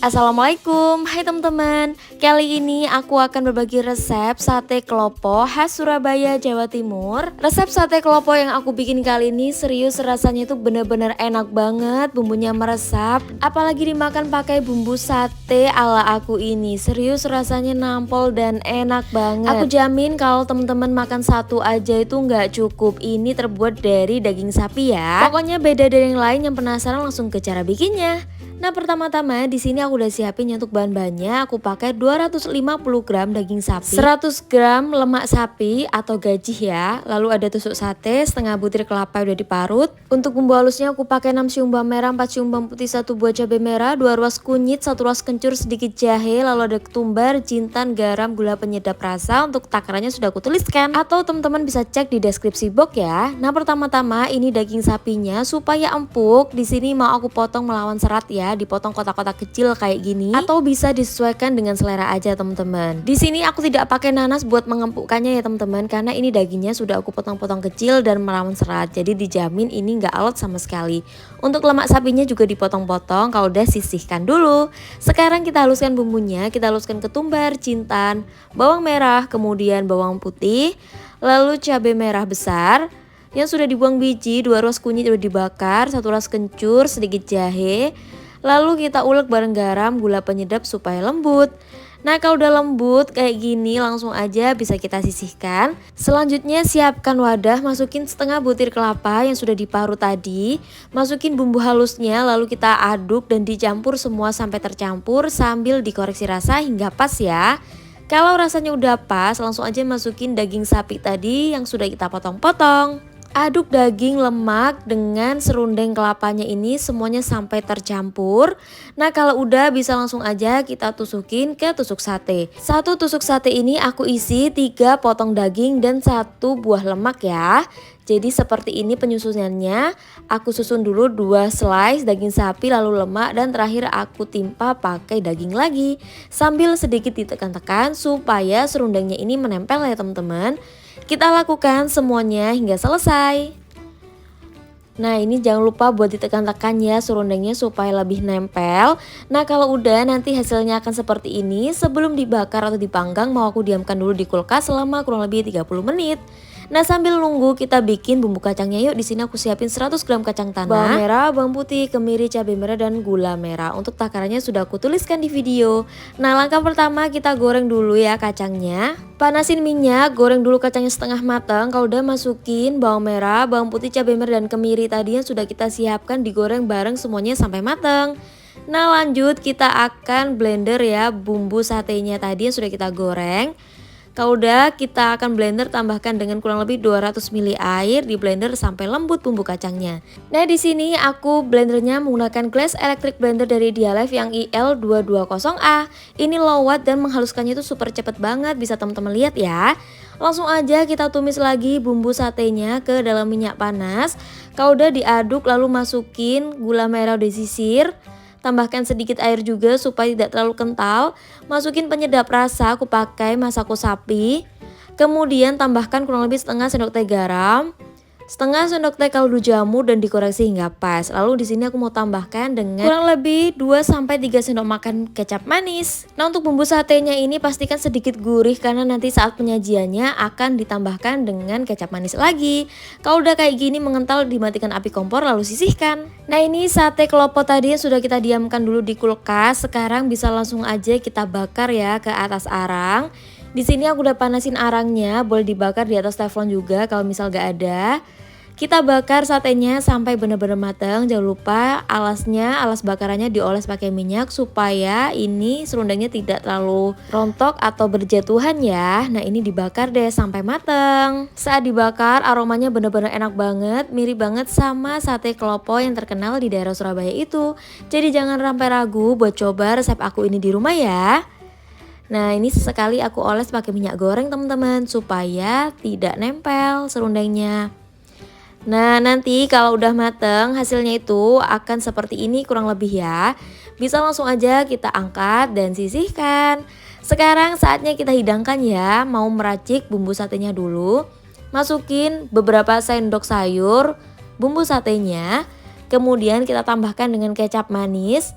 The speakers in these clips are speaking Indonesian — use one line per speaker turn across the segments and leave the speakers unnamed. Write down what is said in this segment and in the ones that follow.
Assalamualaikum, hai teman-teman. Kali ini aku akan berbagi resep sate kelopo khas Surabaya, Jawa Timur. Resep sate kelopo yang aku bikin kali ini serius rasanya itu bener-bener enak banget, bumbunya meresap. Apalagi dimakan pakai bumbu sate ala aku ini, serius rasanya nampol dan enak banget. Aku jamin kalau teman-teman makan satu aja itu nggak cukup. Ini terbuat dari daging sapi ya. Pokoknya beda dari yang lain, yang penasaran langsung ke cara bikinnya. Nah, pertama-tama di sini aku udah siapin untuk bahan-bahannya. Aku pakai 250 gram daging sapi, 100 gram lemak sapi atau gajih ya. Lalu ada tusuk sate, setengah butir kelapa udah diparut. Untuk bumbu halusnya aku pakai 6 siung bawang merah, 4 siung bawang putih, 1 buah cabai merah, 2 ruas kunyit, 1 ruas kencur, sedikit jahe, lalu ada ketumbar, jintan, garam, gula penyedap rasa. Untuk takarannya sudah aku tuliskan atau teman-teman bisa cek di deskripsi box ya. Nah, pertama-tama ini daging sapinya supaya empuk. Di sini mau aku potong melawan serat ya. Dipotong kotak-kotak kecil kayak gini atau bisa disesuaikan dengan selera aja teman-teman. Di sini aku tidak pakai nanas buat mengempukkannya ya teman-teman, karena ini dagingnya sudah aku potong-potong kecil dan melawan serat, jadi dijamin ini nggak alot sama sekali. Untuk lemak sapinya juga dipotong-potong. Kalau udah sisihkan dulu. Sekarang kita haluskan bumbunya. Kita haluskan ketumbar, jintan, bawang merah, kemudian bawang putih, lalu cabai merah besar yang sudah dibuang biji, 2 ruas kunyit udah dibakar, 1 ruas kencur, sedikit jahe. Lalu kita ulek bareng garam, gula penyedap supaya lembut. Nah, kalau udah lembut kayak gini langsung aja bisa kita sisihkan. Selanjutnya siapkan wadah, masukin setengah butir kelapa yang sudah diparut tadi. Masukin bumbu halusnya, lalu kita aduk dan dicampur semua sampai tercampur sambil dikoreksi rasa hingga pas ya. Kalau rasanya udah pas, langsung aja masukin daging sapi tadi yang sudah kita potong-potong. Aduk daging, lemak dengan serundeng kelapanya ini semuanya sampai tercampur. Nah, kalau udah bisa langsung aja kita tusukin ke tusuk sate. Satu tusuk sate ini aku isi 3 potong daging dan 1 buah lemak ya. Jadi seperti ini penyusunannya. Aku susun dulu 2 slice daging sapi, lalu lemak, dan terakhir aku timpa pakai daging lagi. Sambil sedikit ditekan-tekan supaya serundengnya ini menempel ya teman-teman. Kita lakukan semuanya hingga selesai. Nah, ini jangan lupa buat ditekan-tekan ya serundengnya supaya lebih nempel. Nah, kalau udah nanti hasilnya akan seperti ini. Sebelum dibakar atau dipanggang mau aku diamkan dulu di kulkas selama kurang lebih 30 menit. Nah, sambil nunggu kita bikin bumbu kacangnya yuk. Di sini aku siapin 100 gram kacang tanah, bawang merah, bawang putih, kemiri, cabai merah, dan gula merah. Untuk takarannya sudah aku tuliskan di video. Nah, langkah pertama kita goreng dulu ya kacangnya. Panasin minyak, goreng dulu kacangnya setengah matang. Kalau udah masukin bawang merah, bawang putih, cabai merah, dan kemiri tadi yang sudah kita siapkan, digoreng bareng semuanya sampai matang. Nah, lanjut kita akan blender ya bumbu satenya tadi yang sudah kita goreng. Kalau udah kita akan blender, tambahkan dengan kurang lebih 200 ml air, di blender sampai lembut bumbu kacangnya. Nah, di sini aku blendernya menggunakan Glass Electric Blender dari Dialef yang IL220A. Ini low watt dan menghaluskannya itu super cepet banget, bisa teman-teman lihat ya. Langsung aja kita tumis lagi bumbu satenya ke dalam minyak panas. Kalau udah diaduk lalu masukin gula merah udah disisir. Tambahkan sedikit air juga supaya tidak terlalu kental. Masukin penyedap rasa, aku pakai Masako sapi. Kemudian tambahkan kurang lebih setengah sendok teh garam, setengah sendok teh kaldu jamur, dan dikoreksi hingga pas. Lalu di sini aku mau tambahkan dengan kurang lebih 2-3 sendok makan kecap manis. Nah, untuk bumbu satenya ini pastikan sedikit gurih karena nanti saat penyajiannya akan ditambahkan dengan kecap manis lagi. Kalau udah kayak gini mengental, dimatikan api kompor lalu sisihkan. Nah, ini sate kelopo tadi yang sudah kita diamkan dulu di kulkas. Sekarang bisa langsung aja kita bakar ya ke atas arang. Di sini aku udah panasin arangnya, boleh dibakar di atas teflon juga kalau misal gak ada. Kita bakar satenya sampai benar-benar matang. Jangan lupa alas bakarannya dioles pakai minyak supaya ini serundengnya tidak terlalu rontok atau berjatuhan ya. Nah, ini dibakar deh sampai matang. Saat dibakar aromanya benar-benar enak banget, mirip banget sama sate kelopo yang terkenal di daerah Surabaya itu. Jadi jangan sampai ragu buat coba resep aku ini di rumah ya. Nah, ini sesekali aku oles pakai minyak goreng teman-teman supaya tidak nempel serundengnya. Nah, nanti kalau udah mateng hasilnya itu akan seperti ini kurang lebih ya. Bisa langsung aja kita angkat dan sisihkan. Sekarang saatnya kita hidangkan ya. Mau meracik bumbu satenya dulu. Masukin beberapa sendok sayur bumbu satenya. Kemudian kita tambahkan dengan kecap manis.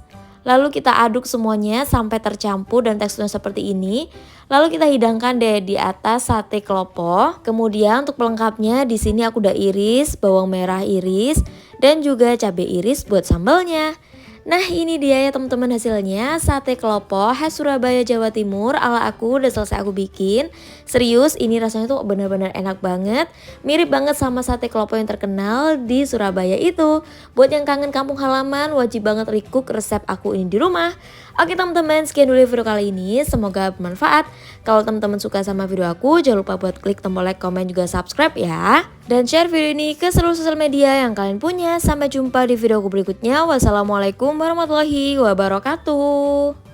Lalu kita aduk semuanya sampai tercampur dan teksturnya seperti ini. Lalu kita hidangkan deh di atas sate klopo. Kemudian untuk pelengkapnya di sini aku udah iris bawang merah iris dan juga cabai iris buat sambalnya. Nah ini dia ya teman-teman hasilnya, sate klopo khas Surabaya Jawa Timur ala aku udah selesai aku bikin. Serius ini rasanya tuh benar-benar enak banget, mirip banget sama sate klopo yang terkenal di Surabaya itu. Buat yang kangen kampung halaman wajib banget recook resep aku ini di rumah. Oke teman-teman, sekian dulu video kali ini, semoga bermanfaat. Kalau teman-teman suka sama video aku, jangan lupa buat klik tombol like, komen, juga subscribe ya. Dan share video ini ke seluruh sosial media yang kalian punya. Sampai jumpa di video aku berikutnya. Wassalamualaikum warahmatullahi wabarakatuh.